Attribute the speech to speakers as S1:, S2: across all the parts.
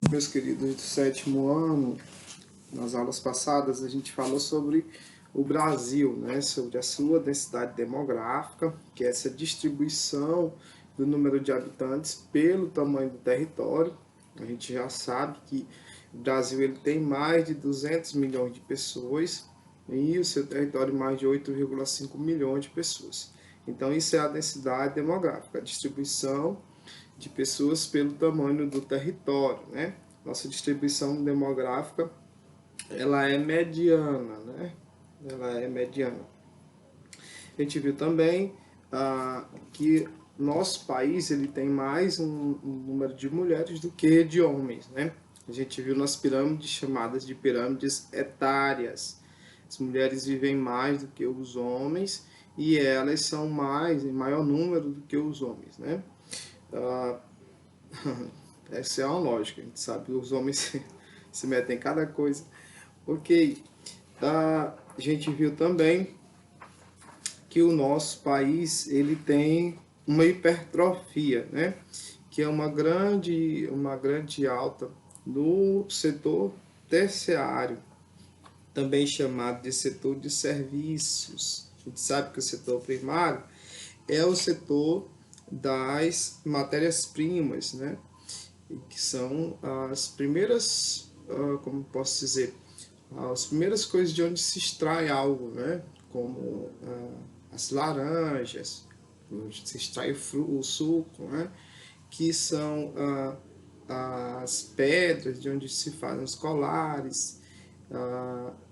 S1: Meus queridos do sétimo ano, nas aulas passadas a gente falou sobre o Brasil, né? Sobre a sua densidade demográfica, que é essa distribuição do número de habitantes pelo tamanho do território. A gente já sabe que o Brasil ele tem mais de 200 milhões de pessoas e o seu território mais de 8,5 milhões de pessoas. Então isso é a densidade demográfica, a distribuição de pessoas pelo tamanho do território, né? Nossa distribuição demográfica, ela é mediana, né? Ela é mediana. A gente viu também que nosso país ele tem mais um número de mulheres do que de homens, né? A gente viu nas pirâmides chamadas de pirâmides etárias. As mulheres vivem mais do que os homens e elas são mais, em maior número do que os homens, né? Ah, essa é uma lógica, a gente sabe que os homens se metem em cada coisa. Ok, a gente viu também que o nosso país ele tem uma hipertrofia, né? Que é uma grande alta no setor terciário, também chamado de setor de serviços. A gente sabe que o setor primário é o setor das matérias-primas, né? Que são as primeiras, como posso dizer, as primeiras coisas de onde se extrai algo, né? Como as laranjas, onde se extrai o suco, né? Que são as pedras de onde se fazem os colares,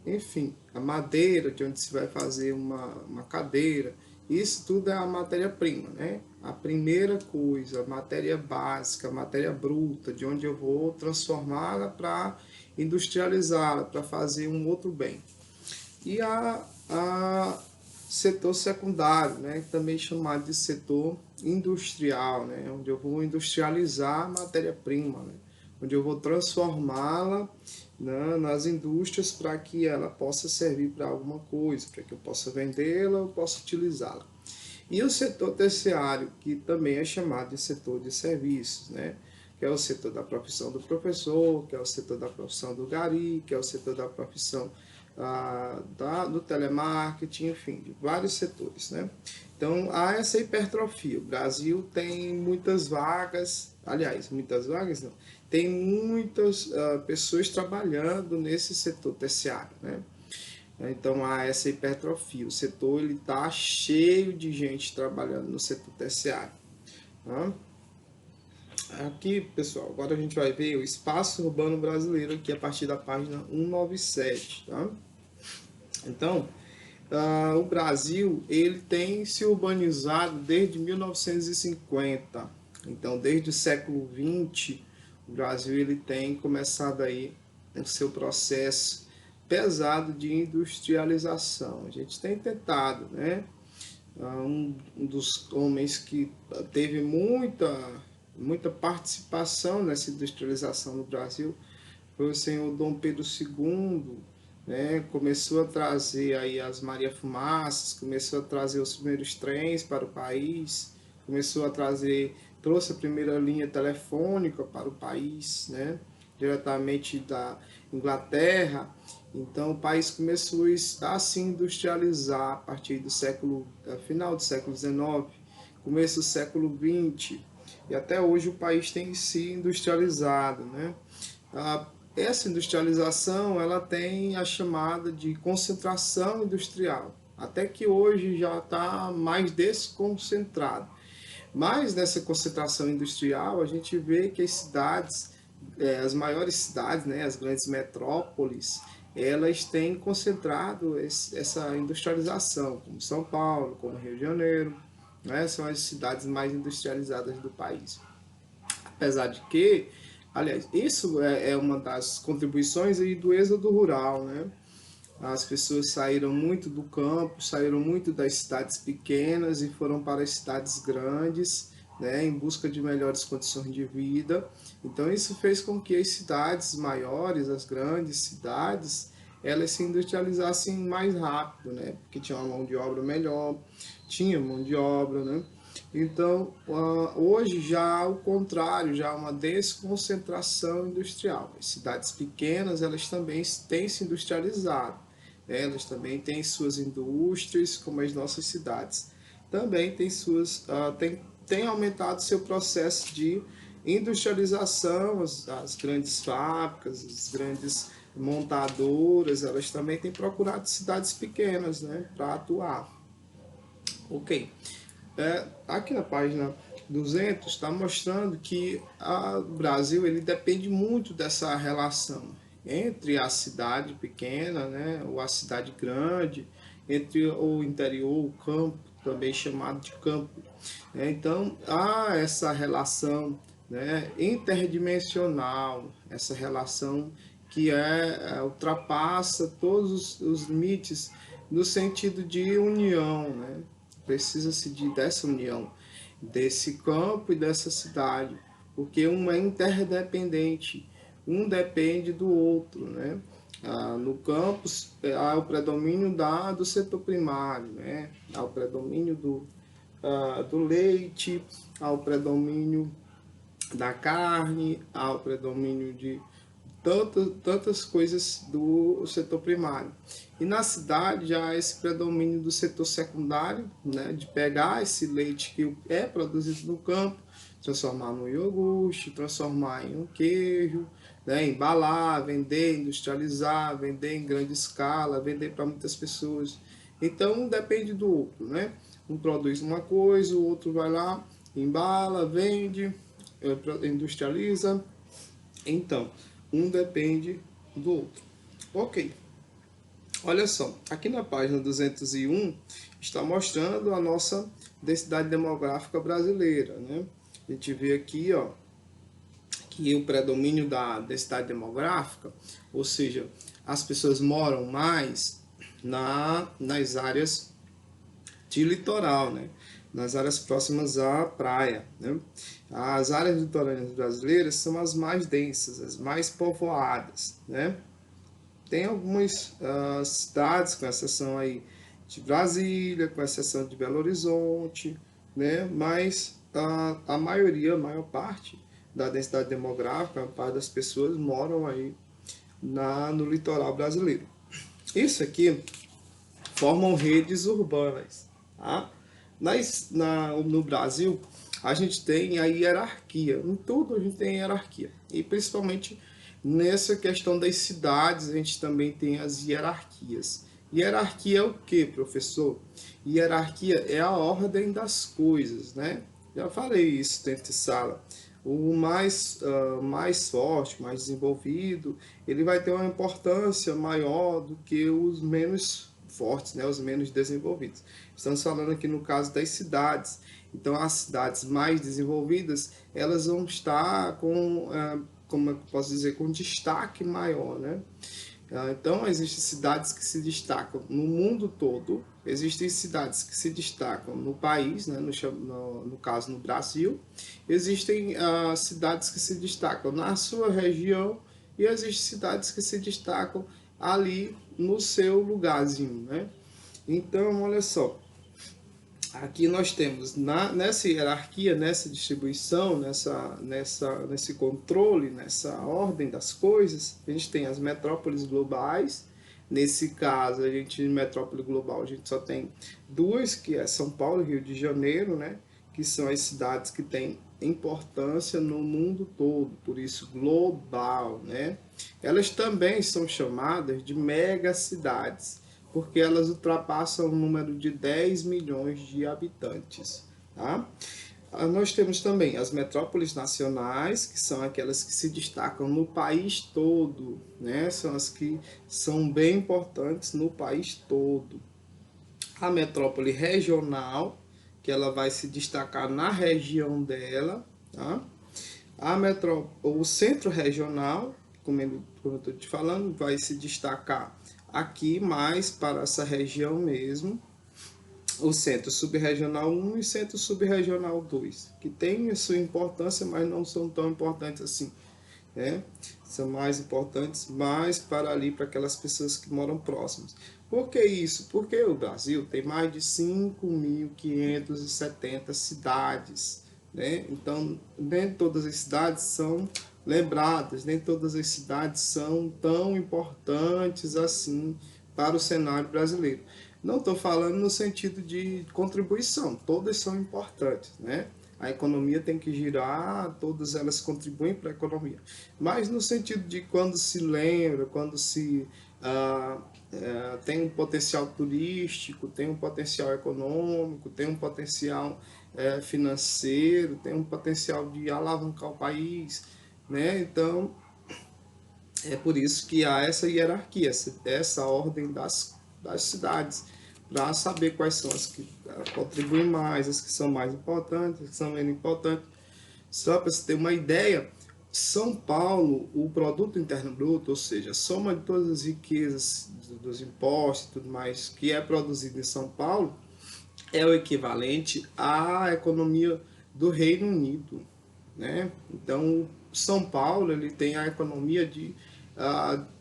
S1: enfim, a madeira de onde se vai fazer uma cadeira. Isso tudo é a matéria-prima, né? A primeira coisa, a matéria básica, a matéria bruta, de onde eu vou transformá-la para industrializá-la, para fazer um outro bem. E a setor secundário, né, também chamado de setor industrial, né, onde eu vou industrializar a matéria-prima, né, onde eu vou transformá-la, né, nas indústrias para que ela possa servir para alguma coisa, para que eu possa vendê-la, eu possa utilizá-la. E o setor terciário, que também é chamado de setor de serviços, né? Que é o setor da profissão do professor, que é o setor da profissão do gari, que é o setor da profissão do telemarketing, enfim, de vários setores, né? Então, há essa hipertrofia. O Brasil tem muitas vagas, aliás, muitas vagas não, tem muitas pessoas trabalhando nesse setor terciário, né? Então há essa hipertrofia. O setor está cheio de gente trabalhando no setor terciário. Tá? Aqui, pessoal, agora a gente vai ver o espaço urbano brasileiro aqui a partir da página 197. Tá? Então, o Brasil ele tem se urbanizado desde 1950. Então, desde o século XX, o Brasil ele tem começado aí o seu processo pesado de industrialização. A gente tem tentado, né? Um dos homens que teve muita participação nessa industrialização no Brasil foi o senhor Dom Pedro II, né? Começou a trazer aí as Maria Fumaças, começou a trazer os primeiros trens para o país, trouxe a primeira linha telefônica para o país, né? Diretamente da Inglaterra. Então o país começou a se industrializar a partir do final do século XIX, começo do século XX, e até hoje o país tem se industrializado, né? Essa industrialização ela tem a chamada de concentração industrial, até que hoje já está mais desconcentrado. Mas nessa concentração industrial a gente vê que as cidades, as maiores cidades, né, as grandes metrópoles, elas têm concentrado essa industrialização, como São Paulo, como Rio de Janeiro, né, são as cidades mais industrializadas do país. Apesar de que, aliás, isso é uma das contribuições aí do êxodo rural, né? As pessoas saíram muito do campo, saíram muito das cidades pequenas e foram para as cidades grandes, né, em busca de melhores condições de vida. Então isso fez com que as cidades maiores, as grandes cidades, elas se industrializassem mais rápido, né, porque tinha uma mão de obra melhor, tinha mão de obra, né, Então, hoje já ao contrário, já há uma desconcentração industrial. As cidades pequenas, elas também têm se industrializado, né? Elas também têm suas indústrias, como as nossas cidades. Também têm aumentado seu processo de industrialização, as grandes fábricas, as grandes montadoras, elas também têm procurado cidades pequenas, né, para atuar. Ok. Aqui na página 200 está mostrando que o Brasil ele depende muito dessa relação entre a cidade pequena, né, ou a cidade grande, entre o interior, o campo, também chamado de campo. Então, há essa relação, né, interdimensional, essa relação que ultrapassa todos os limites no sentido de união, né? Precisa-se dessa união, desse campo e dessa cidade, porque um é interdependente, um depende do outro, né? No campus há o predomínio do setor primário, né? Há o predomínio do leite, há o predomínio da carne, há o predomínio de tantas coisas do setor primário. E na cidade já há esse predomínio do setor secundário, né, de pegar esse leite que é produzido no campo, transformar no iogurte, transformar em um queijo, né, embalar, vender, industrializar, vender em grande escala, vender para muitas pessoas. Então depende do outro, né? Um produz uma coisa, o outro vai lá, embala, vende, industrializa. Então, um depende do outro. Ok. Olha só, aqui na página 201 está mostrando a nossa densidade demográfica brasileira, né? A gente vê aqui, ó, que o predomínio da densidade demográfica, ou seja, as pessoas moram mais nas áreas de litoral, né? Nas áreas próximas à praia, né? As áreas litorâneas brasileiras são as mais densas, as mais povoadas, né? Tem algumas cidades, com exceção aí de Brasília, com exceção de Belo Horizonte, né? Mas a maioria, a maior parte da densidade demográfica, a parte das pessoas moram aí no litoral brasileiro. Isso aqui formam redes urbanas. Tá? No Brasil, a gente tem a hierarquia. Em tudo a gente tem hierarquia. E principalmente nessa questão das cidades, a gente também tem as hierarquias. Hierarquia é o que, professor? Hierarquia é a ordem das coisas, né? Já falei isso dentro de sala. O mais forte, mais desenvolvido, ele vai ter uma importância maior do que os menos fortes, né, os menos desenvolvidos. Estamos falando aqui no caso das cidades. Então, as cidades mais desenvolvidas, elas vão estar como eu posso dizer, com destaque maior, né? Então, existem cidades que se destacam no mundo todo, existem cidades que se destacam no país, né, no caso no Brasil, existem cidades que se destacam na sua região e existem cidades que se destacam ali no seu lugarzinho, né? Então, olha só, aqui nós temos nessa hierarquia, nessa distribuição, nesse controle, nessa ordem das coisas, a gente tem as metrópoles globais. Nesse caso, metrópole global, a gente só tem duas, que é São Paulo e Rio de Janeiro, né? Que são as cidades que têm importância no mundo todo, por isso global, né? Elas também são chamadas de megacidades, porque elas ultrapassam o número de 10 milhões de habitantes. Tá? Nós temos também as metrópoles nacionais, que são aquelas que se destacam no país todo, né? São as que são bem importantes no país todo. A metrópole regional, que ela vai se destacar na região dela. Tá? O centro regional, como eu estou te falando, vai se destacar aqui mais para essa região mesmo, o centro subregional 1 e centro subregional 2, que tem a sua importância, mas não são tão importantes assim. né? São mais importantes, mais para ali, para aquelas pessoas que moram próximas. Por que isso? Porque o Brasil tem mais de 5.570 cidades, né? Então, nem todas as cidades são lembradas, nem todas as cidades são tão importantes assim para o cenário brasileiro. Não estou falando no sentido de contribuição, todas são importantes, né? A economia tem que girar, todas elas contribuem para a economia. Mas no sentido de quando se lembra, quando se tem um potencial turístico, tem um potencial econômico, tem um potencial financeiro, tem um potencial de alavancar o país, né? Então, é por isso que há essa hierarquia, essa ordem das cidades, para saber quais são as que contribuem mais, as que são mais importantes, as que são menos importantes. Só para você ter uma ideia, São Paulo, o produto interno bruto, ou seja, a soma de todas as riquezas dos impostos e tudo mais que é produzido em São Paulo, é o equivalente à economia do Reino Unido, né? Então, São Paulo ele tem a economia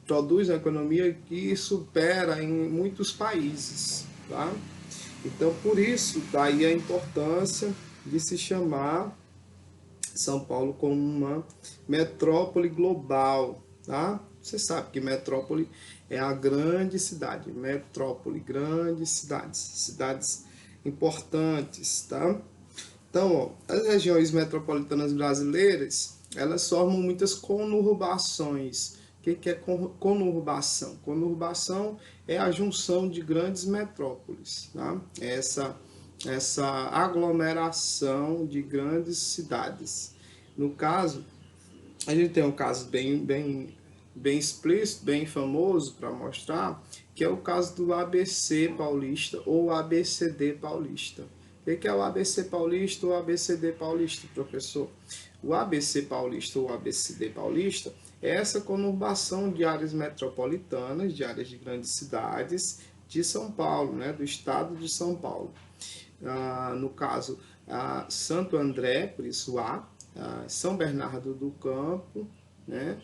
S1: produz uma economia que supera em muitos países, tá? Então, por isso, daí a importância de se chamar São Paulo como uma metrópole global, tá? Você sabe que metrópole é a grande cidade, metrópole, grandes cidades, cidades importantes, tá? Então, ó, as regiões metropolitanas brasileiras, elas formam muitas conurbações. O que é conurbação? Conurbação é a junção de grandes metrópoles, tá? Essa aglomeração de grandes cidades. No caso, a gente tem um caso bem explícito, bem famoso para mostrar, que é o caso do ABC paulista ou ABCD paulista. O que é o ABC paulista ou ABCD paulista, professor? O ABC paulista ou ABCD paulista é essa conurbação de áreas metropolitanas, de áreas de grandes cidades de São Paulo, né, do estado de São Paulo. No caso, Santo André, por isso São Bernardo do Campo, né?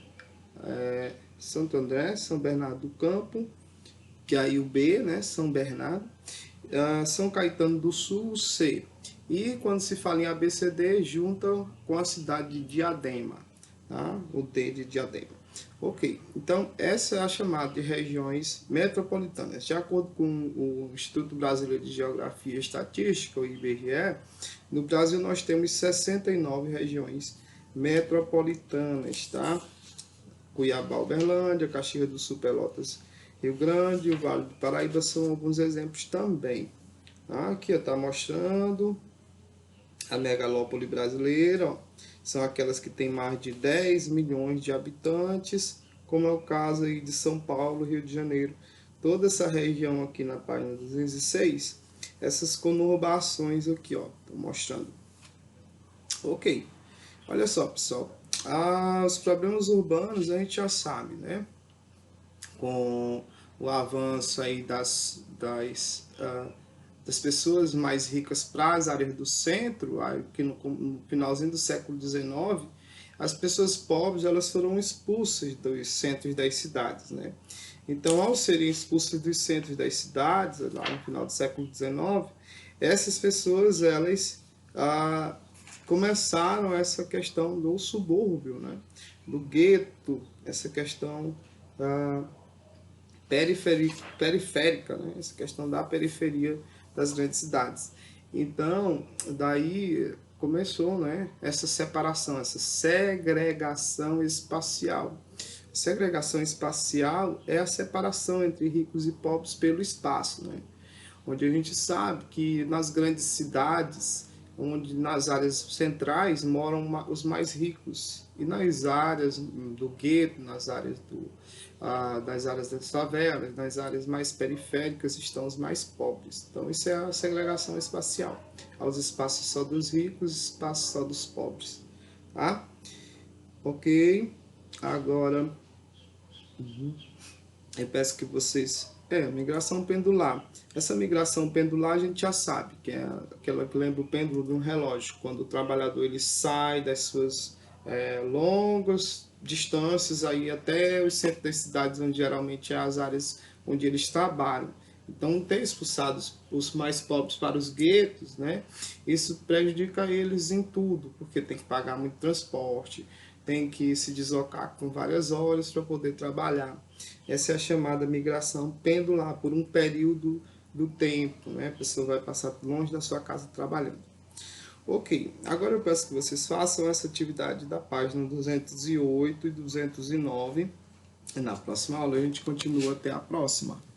S1: Santo André, São Bernardo do Campo, que aí o B, né? São Bernardo, São Caetano do Sul, o C. E quando se fala em ABCD, junta com a cidade de Diadema, tá? O D de Diadema. Ok, então essa é a chamada de regiões metropolitanas. De acordo com o Instituto Brasileiro de Geografia e Estatística, o IBGE, no Brasil nós temos 69 regiões metropolitanas, tá? Cuiabá, Uberlândia, Caxias do Sul, Pelotas, Rio Grande, o Vale do Paraíba são alguns exemplos também. Aqui está mostrando a megalópole brasileira, ó. São aquelas que têm mais de 10 milhões de habitantes, como é o caso aí de São Paulo, Rio de Janeiro. Toda essa região aqui na página 206, essas conurbações aqui, ó, estou mostrando. Ok, olha só, pessoal. Os problemas urbanos a gente já sabe, né? Com o avanço aí das pessoas mais ricas para as áreas do centro, que no finalzinho do século XIX, as pessoas pobres elas foram expulsas dos centros das cidades, né? Então, ao serem expulsas dos centros das cidades, lá no final do século XIX, essas pessoas elas começaram essa questão do subúrbio, né? Do gueto, essa questão periférica, né? Essa questão da periferia das grandes cidades. Então, daí começou, né, essa separação, essa segregação espacial. Segregação espacial é a separação entre ricos e pobres pelo espaço, né? Onde a gente sabe que nas grandes cidades, onde nas áreas centrais moram os mais ricos e nas áreas do gueto, nas áreas das favelas, nas áreas mais periféricas estão os mais pobres. Então isso é a segregação espacial. Aos espaços só dos ricos, espaços só dos pobres, tá? Ok, agora eu peço que vocês... migração pendular. Essa migração pendular a gente já sabe, que é aquela que lembra o pêndulo de um relógio, quando o trabalhador ele sai das suas longas distâncias aí até os centros das cidades, onde geralmente é as áreas onde eles trabalham. Então, ter expulsado os mais pobres para os guetos, né, isso prejudica eles em tudo, porque tem que pagar muito transporte, tem que se deslocar com várias horas para poder trabalhar. Essa é a chamada migração pendular, por um período do tempo, né? A pessoa vai passar longe da sua casa trabalhando. Ok, agora eu peço que vocês façam essa atividade da página 208 e 209. Na próxima aula a gente continua. Até a próxima.